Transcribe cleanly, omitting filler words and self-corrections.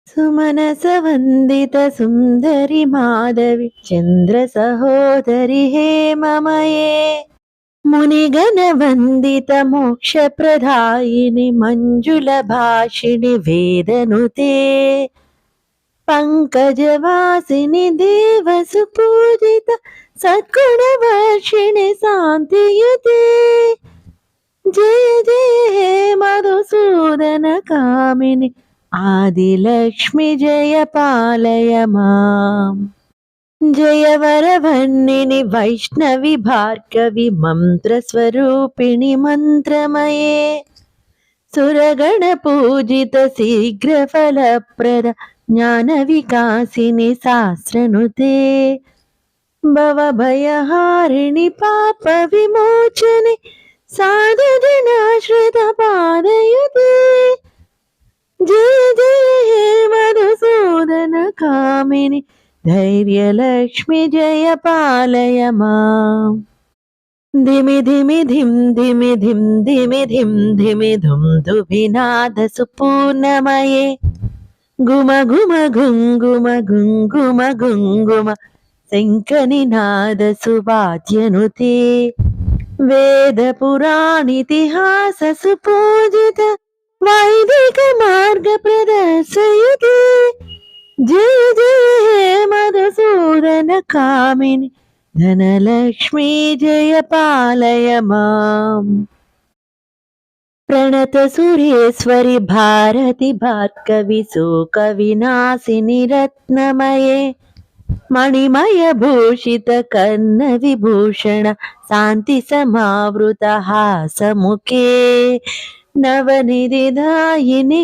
सुमनस वन्दित सुन्दरि माधवि चन्द्र सहोदरि हेममये मुनिगण वन्दित मोक्षप्रदायिनि मञ्जुल भाषिणि वेदनुते पङ्कजवासिनि देवसुपूजित सद्गुणवर्षिणि शान्तियुते जय जय हे मधुसूदन कामिनि आदिलक्ष्मि जय पालय माम् जय वरवर्णिनि वैष्णवि भार्गवि मन्त्रस्वरूपिणि मन्त्रमये सुरगण पूजित शीघ्रफलप्रद ज्ञानविकासिनि सहस्रनुते भवभयहारिणि पापविमोचने साधुजनाश्रित पादयुते जय जय हे मधुसूदन कामिनि धैर्यलक्ष्मि जय पालय माम् धिमि धिमि धिम धिमि धिम धिमि धिम धिमि धुम धुभिनाद सुपूर्णमये गुम गुम गुंगुम गुंगुम गुंगुम शङ्खनिनाद सुवाद्यनुते वेद पुराणितिहास सुपूजित वैदिक मार्ग प्रदर्शयते जय जय हे मधुसूदन कामिनि धनलक्ष्मी जय पालय माम् प्रणत सुरेश्वरि भारति भार्गवि शोकविनाशिनि रत्नमये मणिमय भूषित कर्ण विभूषण शान्ति समावृत हासमुखे नवनिधिदायिनि